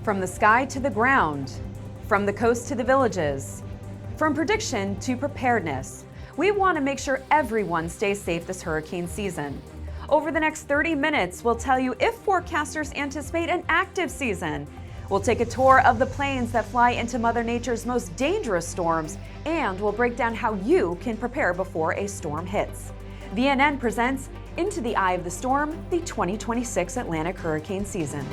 From the sky to the ground, from the coast to the villages, from prediction to preparedness, we want to make sure everyone stays safe this hurricane season. Over the next 30 minutes, we'll tell you if forecasters anticipate an active season. We'll take a tour of the planes that fly into Mother Nature's most dangerous storms, and we'll break down how you can prepare before a storm hits. VNN presents Into the Eye of the Storm, the 2026 Atlantic hurricane season.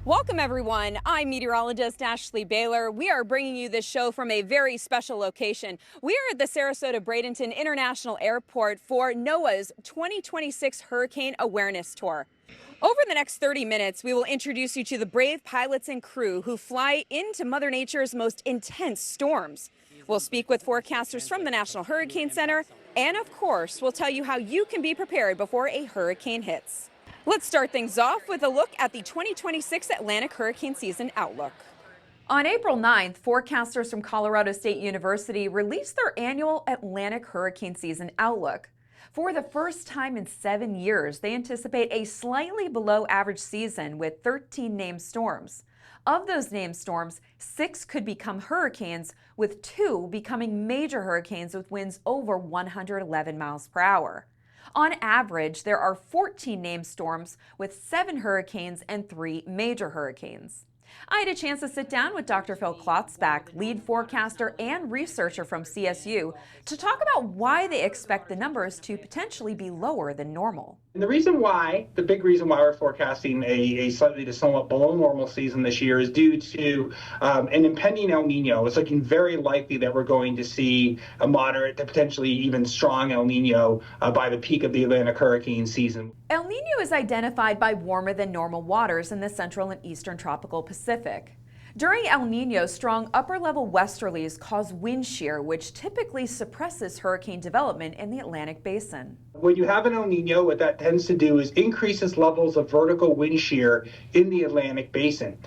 Welcome everyone, I'm meteorologist Ashley Baylor. We are bringing you this show from a very special location. We are at the Sarasota-Bradenton International Airport for NOAA's 2026 Hurricane Awareness Tour. Over the next 30 minutes, we will introduce you to the brave pilots and crew who fly into Mother Nature's most intense storms. We'll speak with forecasters from the National Hurricane Center, and of course, we'll tell you how you can be prepared before a hurricane hits. Let's start things off with a look at the 2026 Atlantic hurricane season outlook. On April 9th, forecasters from Colorado State University released their annual Atlantic hurricane season outlook. For the first time in 7 years, they anticipate a slightly below average season with 13 named storms. Of those named storms, 6 could become hurricanes, with 2 becoming major hurricanes with winds over 111 miles per hour. On average, there are 14 named storms with 7 hurricanes and 3 major hurricanes. I had a chance to sit down with Dr. Phil Klotzbach, lead forecaster and researcher from CSU, to talk about why they expect the numbers to potentially be lower than normal. And the big reason why we're forecasting a slightly to somewhat below normal season this year is due to an impending El Nino. It's looking very likely that we're going to see a moderate to potentially even strong El Nino by the peak of the Atlantic hurricane season. El Nino is identified by warmer than normal waters in the central and eastern tropical Pacific. During El Nino, strong upper-level westerlies cause wind shear, which typically suppresses hurricane development in the Atlantic basin. When you have an El Nino, what that tends to do is increases levels of vertical wind shear in the Atlantic basin.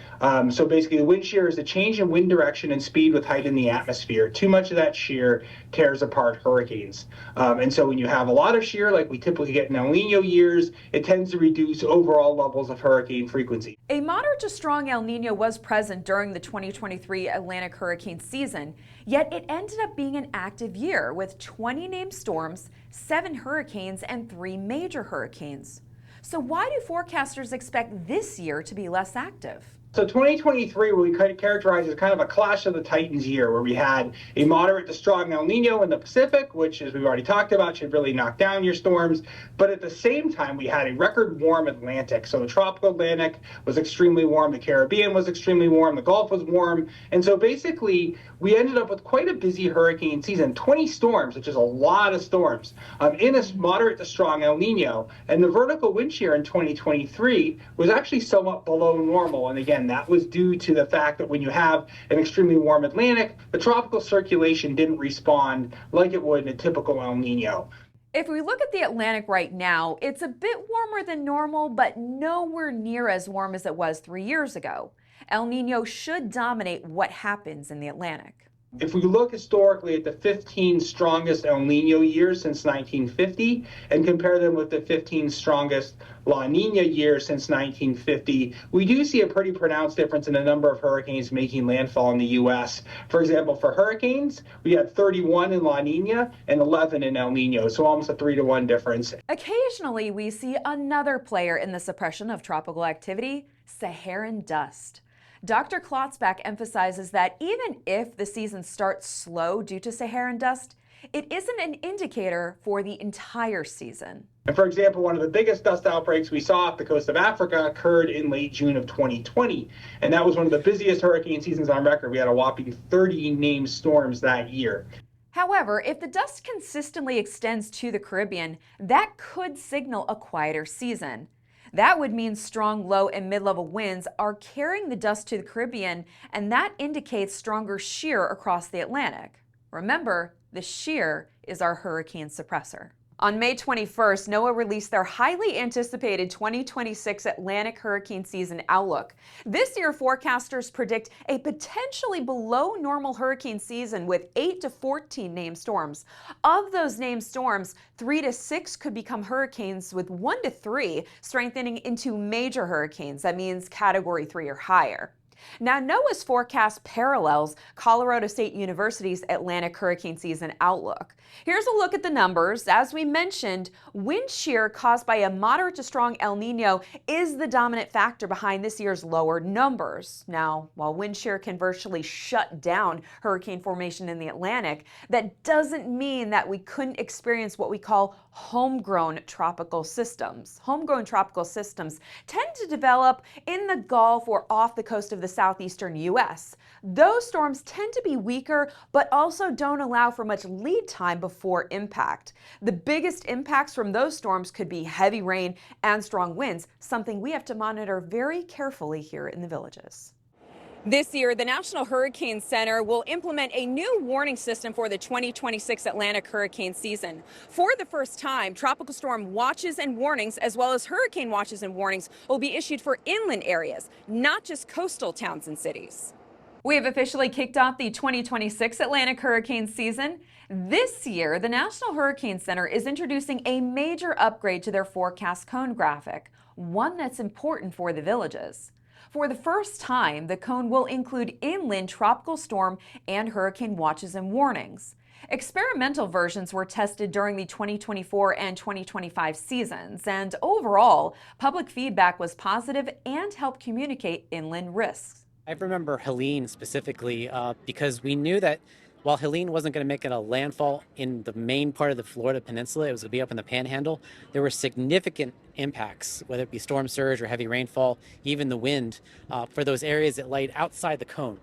So basically, the wind shear is a change in wind direction and speed with height in the atmosphere. Too much of that shear tears apart hurricanes. And so when you have a lot of shear, like we typically get in El Nino years, it tends to reduce overall levels of hurricane frequency. A moderate to strong El Nino was present during the 2023 Atlantic hurricane season, yet it ended up being an active year with 20 named storms, 7 hurricanes, and 3 major hurricanes. So why do forecasters expect this year to be less active? So 2023 we characterize as kind of a clash of the titans year, where we had a moderate to strong El Nino in the Pacific, which, as we've already talked about, should really knock down your storms. But at the same time, we had a record warm Atlantic. So the tropical Atlantic was extremely warm, the Caribbean was extremely warm, the Gulf was warm. And so basically, we ended up with quite a busy hurricane season, 20 storms, which is a lot of storms, in a moderate to strong El Nino. And the vertical wind shear in 2023 was actually somewhat below normal. And again, that was due to the fact that when you have an extremely warm Atlantic, the tropical circulation didn't respond like it would in a typical El Nino. If we look at the Atlantic right now, it's a bit warmer than normal, but nowhere near as warm as it was 3 years ago. El Nino should dominate what happens in the Atlantic. If we look historically at the 15 strongest El Nino years since 1950 and compare them with the 15 strongest La Nina years since 1950, we do see a pretty pronounced difference in the number of hurricanes making landfall in the U.S. For example, for hurricanes, we had 31 in La Nina and 11 in El Nino, so almost a 3-to-1 difference. Occasionally, we see another player in the suppression of tropical activity, Saharan dust. Dr. Klotzbach emphasizes that even if the season starts slow due to Saharan dust, it isn't an indicator for the entire season. And for example, one of the biggest dust outbreaks we saw off the coast of Africa occurred in late June of 2020. And that was one of the busiest hurricane seasons on record. We had a whopping 30 named storms that year. However, if the dust consistently extends to the Caribbean, that could signal a quieter season. That would mean strong low and mid-level winds are carrying the dust to the Caribbean, and that indicates stronger shear across the Atlantic. Remember, the shear is our hurricane suppressor. On May 21st, NOAA released their highly anticipated 2026 Atlantic hurricane season outlook. This year, forecasters predict a potentially below normal hurricane season with 8 to 14 named storms. Of those named storms, 3 to 6 could become hurricanes, with 1 to 3 strengthening into major hurricanes. That means Category 3 or higher. Now, NOAA's forecast parallels Colorado State University's Atlantic hurricane season outlook. Here's a look at the numbers. As we mentioned, wind shear caused by a moderate to strong El Nino is the dominant factor behind this year's lower numbers. Now, while wind shear can virtually shut down hurricane formation in the Atlantic, that doesn't mean that we couldn't experience what we call homegrown tropical systems. Homegrown tropical systems tend to develop in the Gulf or off the coast of the southeastern U.S. Those storms tend to be weaker, but also don't allow for much lead time before impact. The biggest impacts from those storms could be heavy rain and strong winds, something we have to monitor very carefully here in the Villages. This year, the National Hurricane Center will implement a new warning system for the 2026 Atlantic hurricane season. For the first time, tropical storm watches and warnings, as well as hurricane watches and warnings, will be issued for inland areas, not just coastal towns and cities. We have officially kicked off the 2026 Atlantic hurricane season. This year, the National Hurricane Center is introducing a major upgrade to their forecast cone graphic, one that's important for the Villages. For the first time, the cone will include inland tropical storm and hurricane watches and warnings. Experimental versions were tested during the 2024 and 2025 seasons, and overall, public feedback was positive and helped communicate inland risks. I remember Helene specifically because we knew that while Helene wasn't going to make it a landfall in the main part of the Florida Peninsula, it was going to be up in the Panhandle, there were significant impacts, whether it be storm surge or heavy rainfall, even the wind, for those areas that laid outside the cone.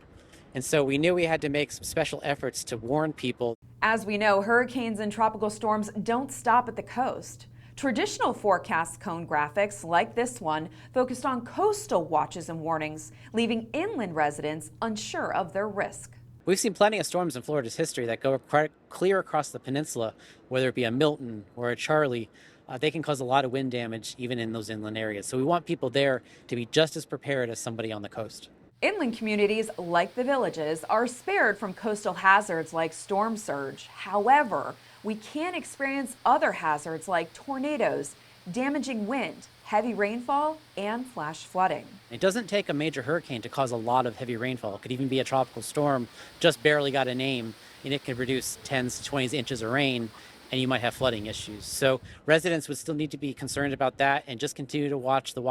And so we knew we had to make some special efforts to warn people. As we know, hurricanes and tropical storms don't stop at the coast. Traditional forecast cone graphics, like this one, focused on coastal watches and warnings, leaving inland residents unsure of their risk. We've seen plenty of storms in Florida's history that go clear across the peninsula, whether it be a Milton or a Charlie. They can cause a lot of wind damage even in those inland areas. So we want people there to be just as prepared as somebody on the coast. Inland communities, like the Villages, are spared from coastal hazards like storm surge. However, we can experience other hazards like tornadoes, damaging wind, heavy rainfall, and flash flooding. It doesn't take a major hurricane to cause a lot of heavy rainfall. It could even be a tropical storm, just barely got a name, and it could reduce 10s to 20s inches of rain, and you might have flooding issues. So residents would still need to be concerned about that and just continue to watch the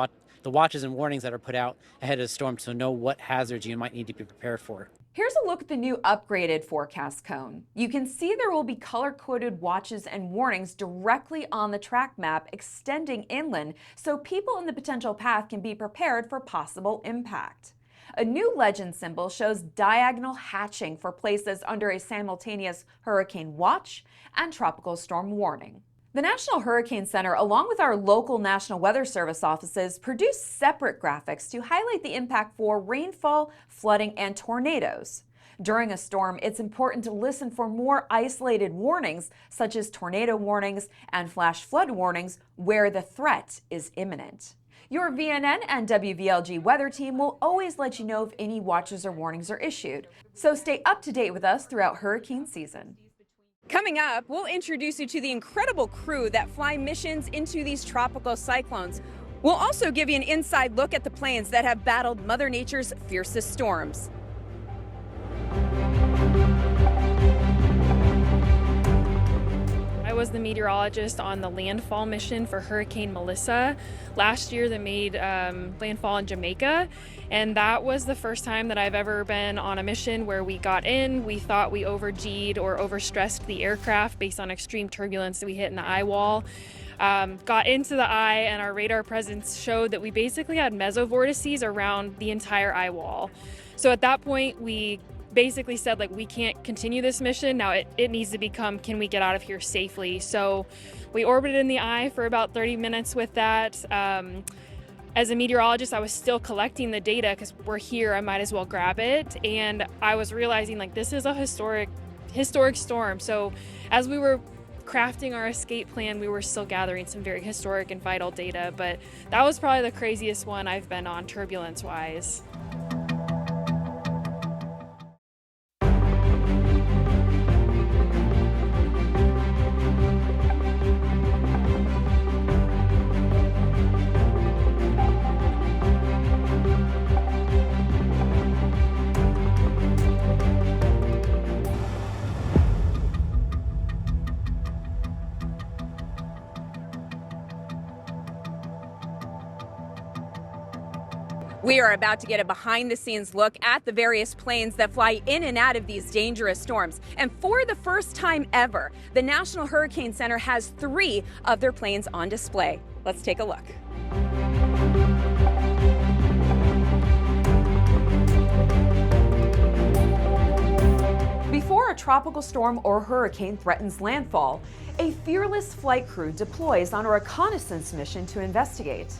watches and warnings that are put out ahead of the storm to know what hazards you might need to be prepared for. Here's a look at the new upgraded forecast cone. You can see there will be color-coded watches and warnings directly on the track map extending inland, so people in the potential path can be prepared for possible impact. A new legend symbol shows diagonal hatching for places under a simultaneous hurricane watch and tropical storm warning. The National Hurricane Center, along with our local National Weather Service offices, produce separate graphics to highlight the impact for rainfall, flooding, and tornadoes. During a storm, it's important to listen for more isolated warnings, such as tornado warnings and flash flood warnings, where the threat is imminent. Your VNN and WVLG weather team will always let you know if any watches or warnings are issued. So stay up to date with us throughout hurricane season. Coming up, we'll introduce you to the incredible crew that fly missions into these tropical cyclones. We'll also give you an inside look at the planes that have battled Mother Nature's fiercest storms. I was the meteorologist on the landfall mission for Hurricane Melissa last year that made landfall in Jamaica. And that was the first time that I've ever been on a mission where we got in, we thought we over-G'd or overstressed the aircraft based on extreme turbulence that we hit in the eye wall. Got into the eye, and our radar presence showed that we basically had mesovortices around the entire eye wall. So at that point, we basically said, like, we can't continue this mission. Now it needs to become, can we get out of here safely? So we orbited in the eye for about 30 minutes with that. As a meteorologist, I was still collecting the data because we're here, I might as well grab it. And I was realizing, like, this is a historic storm. So as we were crafting our escape plan, we were still gathering some very historic and vital data, but that was probably the craziest one I've been on turbulence-wise. We are about to get a behind-the-scenes look at the various planes that fly in and out of these dangerous storms. And for the first time ever, the National Hurricane Center has 3 of their planes on display. Let's take a look. Before a tropical storm or hurricane threatens landfall, a fearless flight crew deploys on a reconnaissance mission to investigate.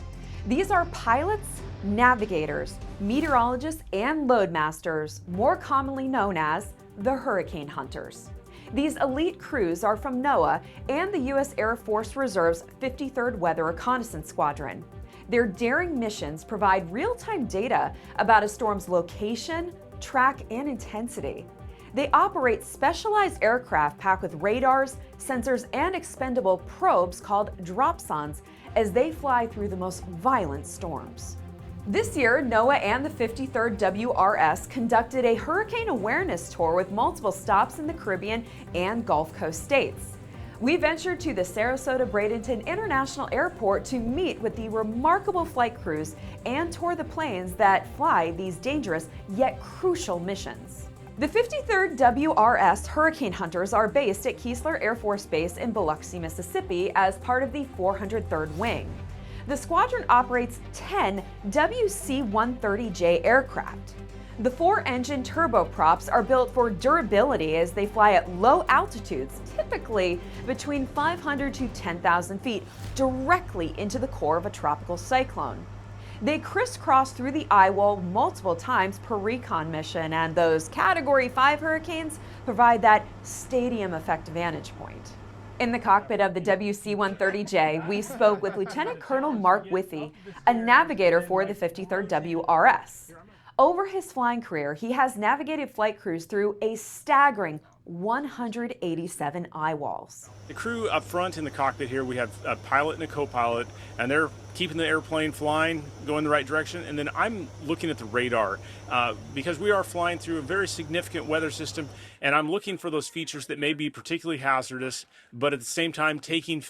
These are pilots, navigators, meteorologists, and loadmasters, more commonly known as the hurricane hunters. These elite crews are from NOAA and the U.S. Air Force Reserve's 53rd Weather Reconnaissance Squadron. Their daring missions provide real-time data about a storm's location, track, and intensity. They operate specialized aircraft packed with radars, sensors, and expendable probes called dropsondes as they fly through the most violent storms. This year, NOAA and the 53rd WRS conducted a hurricane awareness tour with multiple stops in the Caribbean and Gulf Coast states. We ventured to the Sarasota-Bradenton International Airport to meet with the remarkable flight crews and tour the planes that fly these dangerous yet crucial missions. The 53rd WRS Hurricane Hunters are based at Keesler Air Force Base in Biloxi, Mississippi as part of the 403rd Wing. The squadron operates 10 WC-130J aircraft. The 4-engine turboprops are built for durability as they fly at low altitudes, typically between 500 to 10,000 feet, directly into the core of a tropical cyclone. They crisscross through the eye wall multiple times per recon mission, and those Category 5 hurricanes provide that stadium effect vantage point. In the cockpit of the WC-130J, we spoke with Lieutenant Colonel Mark Withey, a navigator for the 53rd WRS. Over his flying career, he has navigated flight crews through a staggering 187 eye walls. The crew up front in the cockpit here, we have a pilot and a co-pilot, and they're keeping the airplane flying, going the right direction. And then I'm looking at the radar because we are flying through a very significant weather system, and I'm looking for those features that may be particularly hazardous, but at the same time taking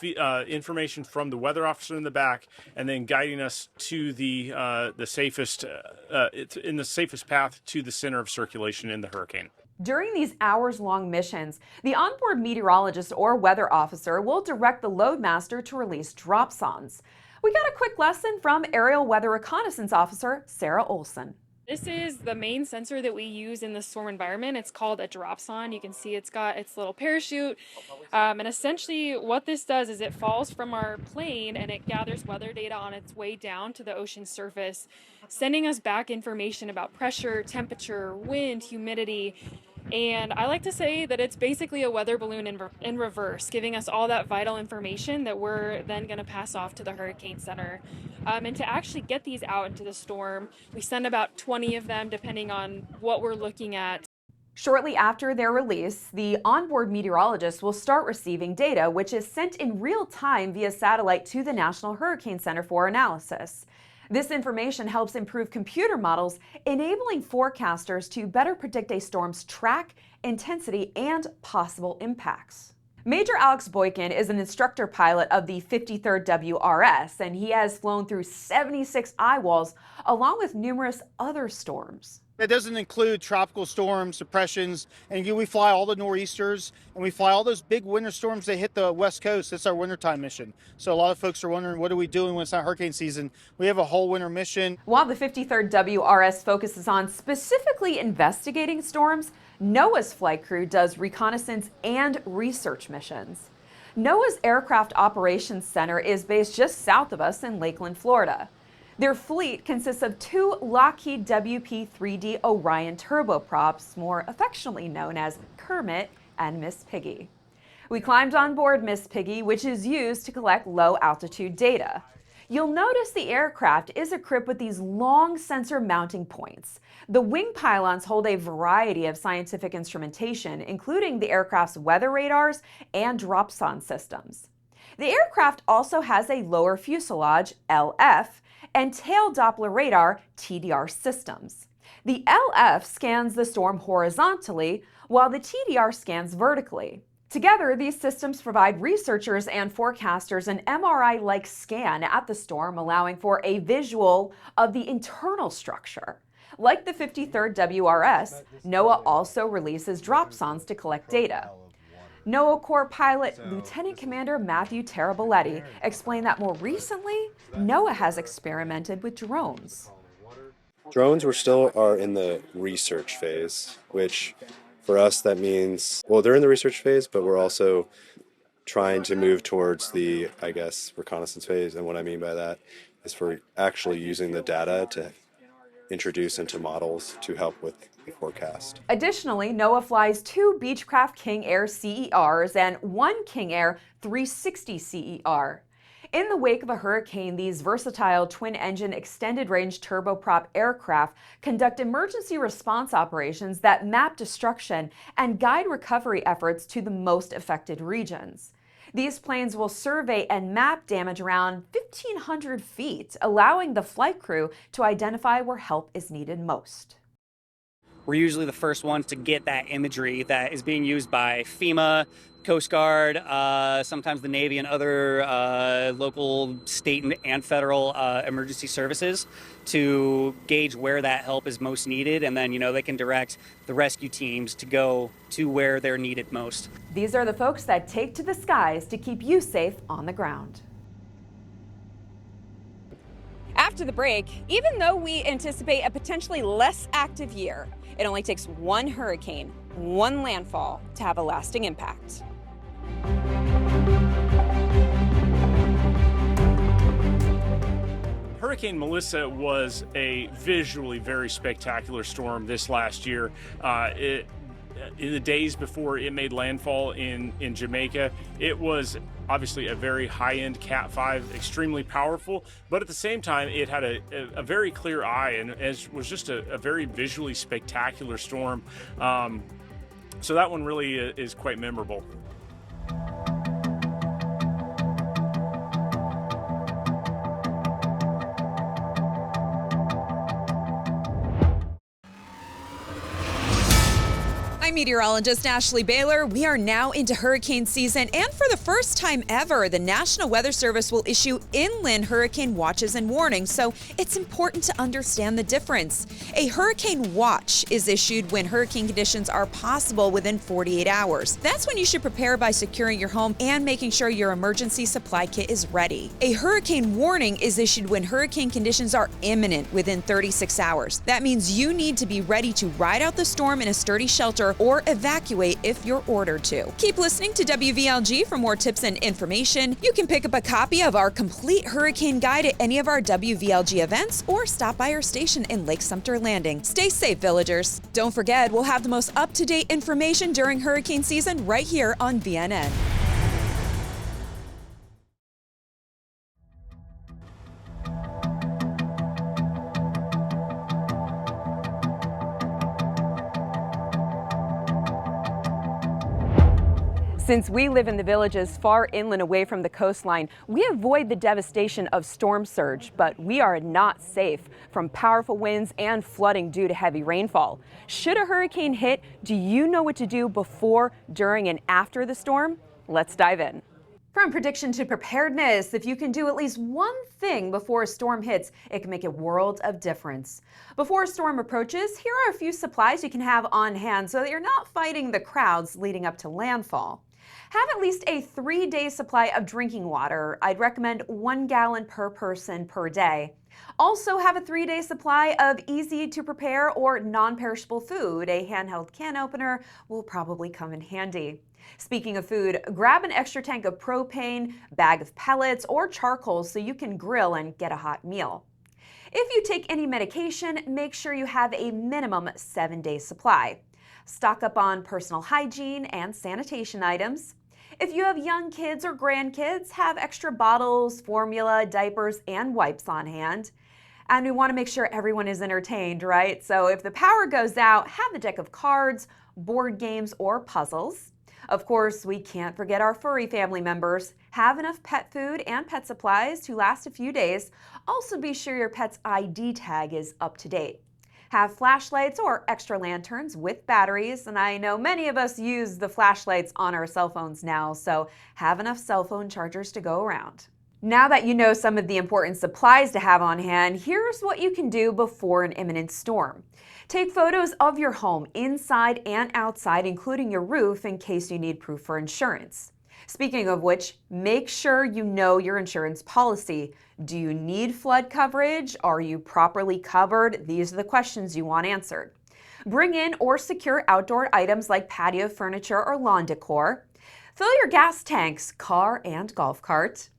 information from the weather officer in the back and then guiding us to the safest path to the center of circulation in the hurricane. During these hours-long missions, the onboard meteorologist or weather officer will direct the loadmaster to release dropsondes. We got a quick lesson from Aerial Weather Reconnaissance Officer Sarah Olson. This is the main sensor that we use in the storm environment. It's called a dropsonde. You can see it's got its little parachute. And essentially what this does is it falls from our plane and it gathers weather data on its way down to the ocean surface, sending us back information about pressure, temperature, wind, humidity. And I like to say that it's basically a weather balloon in reverse, giving us all that vital information that we're then going to pass off to the Hurricane Center. And to actually get these out into the storm, we send about 20 of them depending on what we're looking at. Shortly after their release, the onboard meteorologist will start receiving data, which is sent in real time via satellite to the National Hurricane Center for analysis. This information helps improve computer models, enabling forecasters to better predict a storm's track, intensity, and possible impacts. Major Alex Boykin is an instructor pilot of the 53rd WRS, and he has flown through 76 eye walls, along with numerous other storms. That doesn't include tropical storms, depressions, and we fly all the nor'easters, and we fly all those big winter storms that hit the West Coast. That's our wintertime mission. So a lot of folks are wondering, what are we doing when it's not hurricane season? We have a whole winter mission. While the 53rd WRS focuses on specifically investigating storms, NOAA's flight crew does reconnaissance and research missions. NOAA's Aircraft Operations Center is based just south of us in Lakeland, Florida. Their fleet consists of 2 Lockheed WP-3D Orion turboprops, more affectionately known as Kermit and Miss Piggy. We climbed on board Miss Piggy, which is used to collect low-altitude data. You'll notice the aircraft is equipped with these long sensor mounting points. The wing pylons hold a variety of scientific instrumentation, including the aircraft's weather radars and dropson systems. The aircraft also has a lower fuselage, LF, and tail Doppler radar, TDR systems. The LF scans the storm horizontally, while the TDR scans vertically. Together, these systems provide researchers and forecasters an MRI-like scan at the storm, allowing for a visual of the internal structure. Like the 53rd WRS, NOAA also releases dropsons to collect data. NOAA Corps pilot Lieutenant Commander Matthew Taraboletti explained that more recently, NOAA has experimented with drones. Drones are in the research phase, which for us that means, well, they're in the research phase, but we're also trying to move towards the, I guess, reconnaissance phase. And what I mean by that is for actually using the data to introduce into models to help with the forecast. Additionally, NOAA flies 2 Beechcraft King Air CERs and 1 King Air 360 CER. In the wake of a hurricane, these versatile twin-engine extended-range turboprop aircraft conduct emergency response operations that map destruction and guide recovery efforts to the most affected regions. These planes will survey and map damage around 1,500 feet, allowing the flight crew to identify where help is needed most. We're usually the first ones to get that imagery that is being used by FEMA, Coast Guard, sometimes the Navy and other local, state, and federal emergency services to gauge where that help is most needed, and then they can direct the rescue teams to go to where they're needed most. These are the folks that take to the skies to keep you safe on the ground. After the break, even though we anticipate a potentially less active year, it only takes one hurricane, one landfall to have a lasting impact. Hurricane Melissa was a visually very spectacular storm this last year. In the days before it made landfall in Jamaica, it was obviously a very high-end Cat 5, extremely powerful, but at the same time, it had a very clear eye and was just a very visually spectacular storm. So that one really is quite memorable. I'm meteorologist Ashley Baylor. We are now into hurricane season, and for the first time ever, the National Weather Service will issue inland hurricane watches and warnings, so it's important to understand the difference. A hurricane watch is issued when hurricane conditions are possible within 48 hours. That's when you should prepare by securing your home and making sure your emergency supply kit is ready. A hurricane warning is issued when hurricane conditions are imminent within 36 hours. That means you need to be ready to ride out the storm in a sturdy shelter or evacuate if you're ordered to. Keep listening to WVLG for more tips and information. You can pick up a copy of our complete hurricane guide at any of our WVLG events or stop by our station in Lake Sumter Landing. Stay safe, villagers. Don't forget, we'll have the most up-to-date information during hurricane season right here on VNN. Since we live in the villages far inland away from the coastline, we avoid the devastation of storm surge, but we are not safe from powerful winds and flooding due to heavy rainfall. Should a hurricane hit, do you know what to do before, during, and after the storm? Let's dive in. From prediction to preparedness, if you can do at least one thing before a storm hits, it can make a world of difference. Before a storm approaches, here are a few supplies you can have on hand so that you're not fighting the crowds leading up to landfall. Have at least a 3-day supply of drinking water. I'd recommend 1 gallon per person per day. Also have a 3-day supply of easy to prepare or non-perishable food. A handheld can opener will probably come in handy. Speaking of food, grab an extra tank of propane, bag of pellets, or charcoal so you can grill and get a hot meal. If you take any medication, make sure you have a minimum 7-day supply. Stock up on personal hygiene and sanitation items. If you have young kids or grandkids, have extra bottles, formula, diapers, and wipes on hand. And we want to make sure everyone is entertained, right? So if the power goes out, have a deck of cards, board games, or puzzles. Of course, we can't forget our furry family members. Have enough pet food and pet supplies to last a few days. Also be sure your pet's ID tag is up to date. Have flashlights or extra lanterns with batteries, and I know many of us use the flashlights on our cell phones now, so have enough cell phone chargers to go around. Now that you know some of the important supplies to have on hand, here's what you can do before an imminent storm. Take photos of your home inside and outside, including your roof, in case you need proof for insurance. Speaking of which, make sure you know your insurance policy. Do you need flood coverage? Are you properly covered? These are the questions you want answered. Bring in or secure outdoor items like patio furniture or lawn decor. Fill your gas tanks, car and golf cart.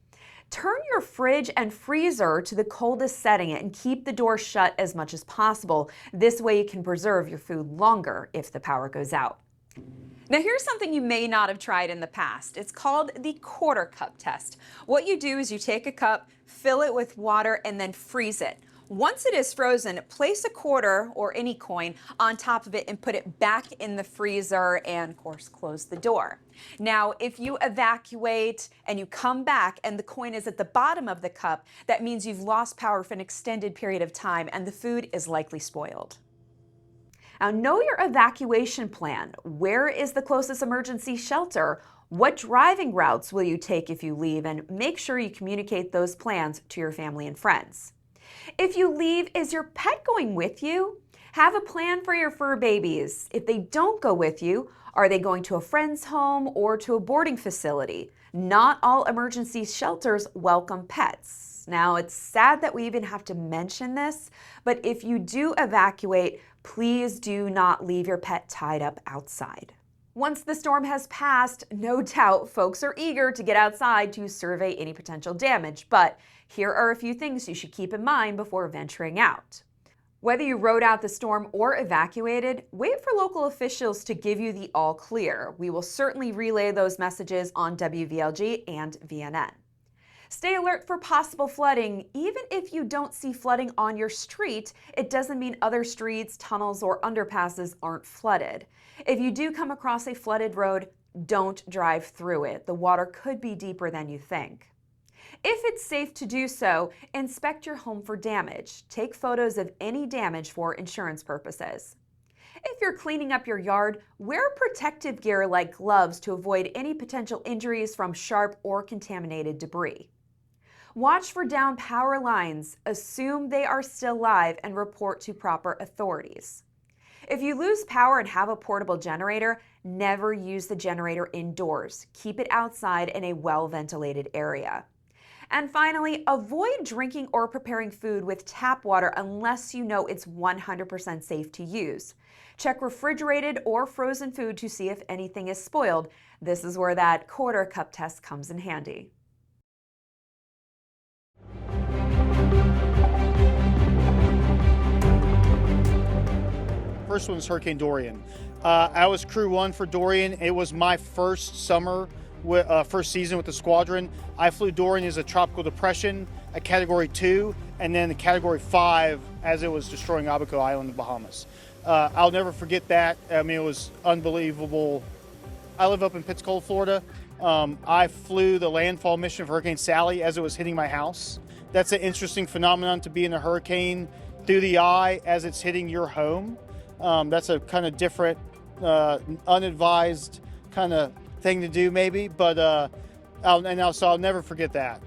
Turn your fridge and freezer to the coldest setting and keep the door shut as much as possible. This way you can preserve your food longer if the power goes out. Now here's something you may not have tried in the past. It's called the quarter cup test. What you do is you take a cup, fill it with water, and then freeze it. Once it is frozen, place a quarter or any coin on top of it and put it back in the freezer and, of course, close the door. Now, if you evacuate and you come back and the coin is at the bottom of the cup, that means you've lost power for an extended period of time and the food is likely spoiled. Now, know your evacuation plan. Where is the closest emergency shelter? What driving routes will you take if you leave? And make sure you communicate those plans to your family and friends. If you leave, is your pet going with you? Have a plan for your fur babies. If they don't go with you, are they going to a friend's home or to a boarding facility? Not all emergency shelters welcome pets. Now, it's sad that we even have to mention this, but if you do evacuate, please do not leave your pet tied up outside. Once the storm has passed, no doubt folks are eager to get outside to survey any potential damage, but here are a few things you should keep in mind before venturing out. Whether you rode out the storm or evacuated, wait for local officials to give you the all clear. We will certainly relay those messages on WVLG and VNN. Stay alert for possible flooding. Even if you don't see flooding on your street, it doesn't mean other streets, tunnels, or underpasses aren't flooded. If you do come across a flooded road, don't drive through it. The water could be deeper than you think. If it's safe to do so, inspect your home for damage. Take photos of any damage for insurance purposes. If you're cleaning up your yard, wear protective gear like gloves to avoid any potential injuries from sharp or contaminated debris. Watch for down power lines, assume they are still live, and report to proper authorities. If you lose power and have a portable generator, never use the generator indoors. Keep it outside in a well-ventilated area. And finally, avoid drinking or preparing food with tap water unless you know it's 100% safe to use. Check refrigerated or frozen food to see if anything is spoiled. This is where that quarter cup test comes in handy. First one was Hurricane Dorian. I was crew 1 for Dorian. It was my first summer, first season with the squadron. I flew Dorian as a tropical depression, a Category 2, and then the Category 5 as it was destroying Abaco Island in the Bahamas. I'll never forget that. I mean, it was unbelievable. I live up in Pensacola, Florida. I flew the landfall mission for Hurricane Sally as it was hitting my house. That's an interesting phenomenon, to be in a hurricane through the eye as it's hitting your home. That's a kind of different, unadvised kind of thing to do maybe, but I'll never forget that.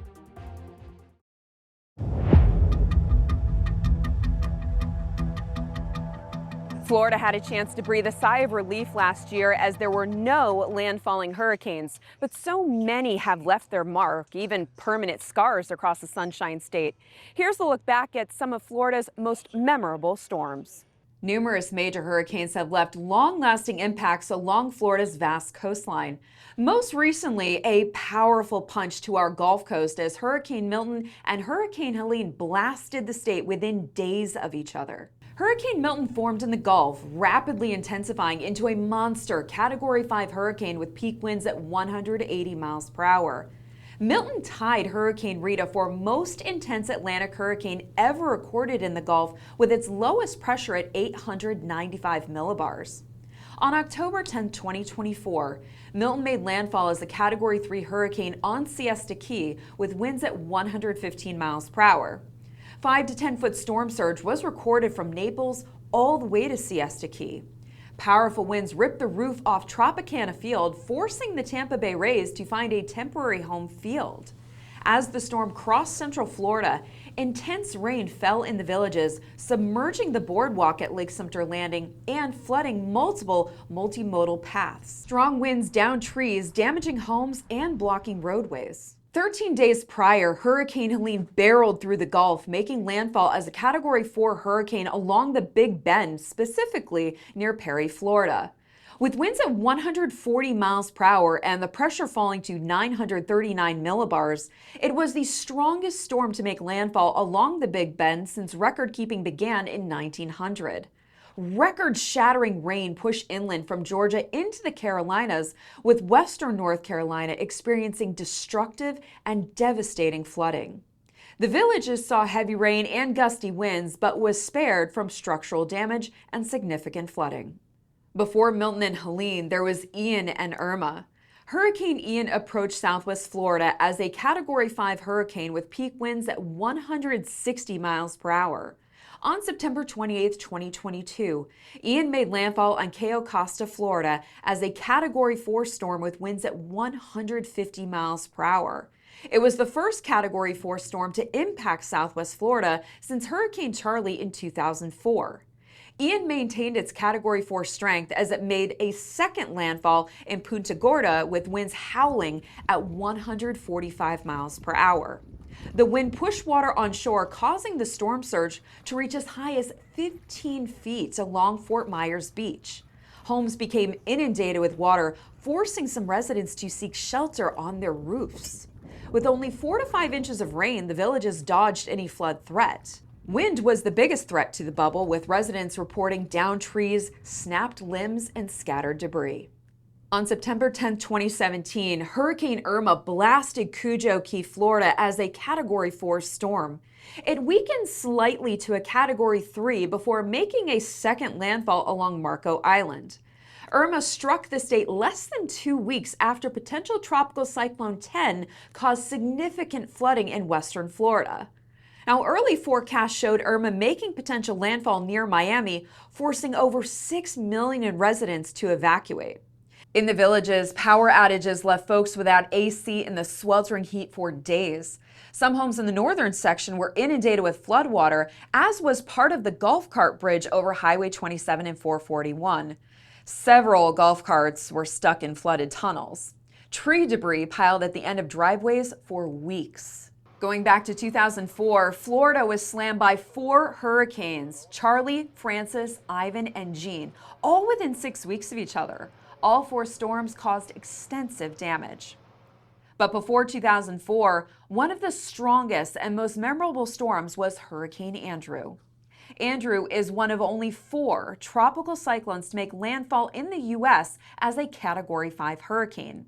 Florida had a chance to breathe a sigh of relief last year as there were no landfalling hurricanes, but so many have left their mark, even permanent scars across the Sunshine State. Here's a look back at some of Florida's most memorable storms. Numerous major hurricanes have left long-lasting impacts along Florida's vast coastline. Most recently, a powerful punch to our Gulf Coast as Hurricane Milton and Hurricane Helene blasted the state within days of each other. Hurricane Milton formed in the Gulf, rapidly intensifying into a monster Category 5 hurricane with peak winds at 180 miles per hour. Milton tied Hurricane Rita for most intense Atlantic hurricane ever recorded in the Gulf, with its lowest pressure at 895 millibars. On October 10, 2024, Milton made landfall as a Category 3 hurricane on Siesta Key with winds at 115 miles per hour. 5 to 10 foot storm surge was recorded from Naples all the way to Siesta Key. Powerful winds ripped the roof off Tropicana Field, forcing the Tampa Bay Rays to find a temporary home field. As the storm crossed central Florida, intense rain fell in the villages, submerging the boardwalk at Lake Sumter Landing and flooding multiple multimodal paths. Strong winds downed trees, damaging homes and blocking roadways. 13 days prior, Hurricane Helene barreled through the Gulf, making landfall as a Category 4 hurricane along the Big Bend, specifically near Perry, Florida. With winds at 140 miles per hour and the pressure falling to 939 millibars, it was the strongest storm to make landfall along the Big Bend since record-keeping began in 1900. Record-shattering rain pushed inland from Georgia into the Carolinas, with western North Carolina experiencing destructive and devastating flooding. The villages saw heavy rain and gusty winds, but was spared from structural damage and significant flooding. Before Milton and Helene, there was Ian and Irma. Hurricane Ian approached southwest Florida as a Category 5 hurricane with peak winds at 160 miles per hour. On September 28, 2022, Ian made landfall on Cayo Costa, Florida as a Category 4 storm with winds at 150 miles per hour. It was the first Category 4 storm to impact southwest Florida since Hurricane Charlie in 2004. Ian maintained its Category 4 strength as it made a second landfall in Punta Gorda with winds howling at 145 miles per hour. The wind pushed water on shore, causing the storm surge to reach as high as 15 feet along Fort Myers Beach. Homes became inundated with water, forcing some residents to seek shelter on their roofs. With only 4 to 5 inches of rain, the villages dodged any flood threat. Wind was the biggest threat to the bubble, with residents reporting downed trees, snapped limbs, and scattered debris. On September 10, 2017, Hurricane Irma blasted Cujo Key, Florida as a Category 4 storm. It weakened slightly to a Category 3 before making a second landfall along Marco Island. Irma struck the state less than 2 weeks after potential Tropical Cyclone 10 caused significant flooding in western Florida. Now, early forecasts showed Irma making potential landfall near Miami, forcing over 6 million residents to evacuate. In the villages, power outages left folks without AC in the sweltering heat for days. Some homes in the northern section were inundated with floodwater, as was part of the golf cart bridge over Highway 27 and 441. Several golf carts were stuck in flooded tunnels. Tree debris piled at the end of driveways for weeks. Going back to 2004, Florida was slammed by 4 hurricanes: Charlie, Francis, Ivan, and Jean, all within 6 weeks of each other. All 4 storms caused extensive damage. But before 2004, one of the strongest and most memorable storms was Hurricane Andrew. Andrew is one of only 4 tropical cyclones to make landfall in the U.S. as a Category 5 hurricane.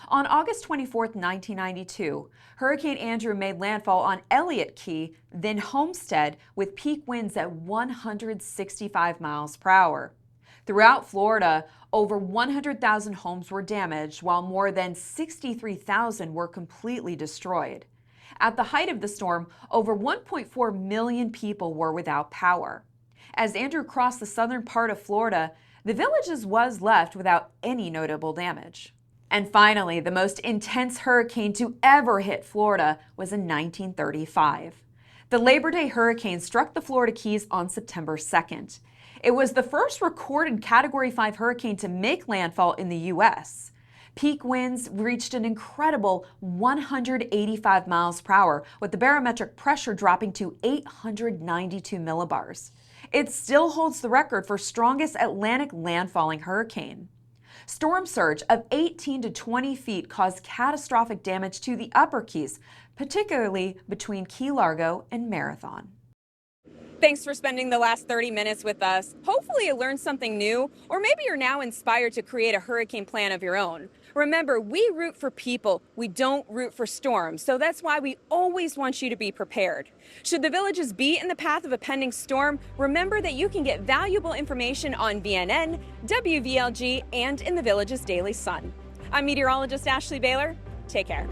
On August 24, 1992, Hurricane Andrew made landfall on Elliott Key, then Homestead, with peak winds at 165 miles per hour. Throughout Florida, over 100,000 homes were damaged, while more than 63,000 were completely destroyed. At the height of the storm, over 1.4 million people were without power. As Andrew crossed the southern part of Florida, the villages was left without any notable damage. And finally, the most intense hurricane to ever hit Florida was in 1935. The Labor Day hurricane struck the Florida Keys on September 2nd. It was the first recorded Category 5 hurricane to make landfall in the U.S. Peak winds reached an incredible 185 miles per hour, with the barometric pressure dropping to 892 millibars. It still holds the record for strongest Atlantic landfalling hurricane. Storm surge of 18 to 20 feet caused catastrophic damage to the Upper Keys, particularly between Key Largo and Marathon. Thanks for spending the last 30 minutes with us. Hopefully you learned something new, or maybe you're now inspired to create a hurricane plan of your own. Remember, we root for people, we don't root for storms, so that's why we always want you to be prepared. Should the villages be in the path of a pending storm, remember that you can get valuable information on VNN, WVLG, and in the Villages Daily Sun. I'm meteorologist Ashley Baylor. Take care.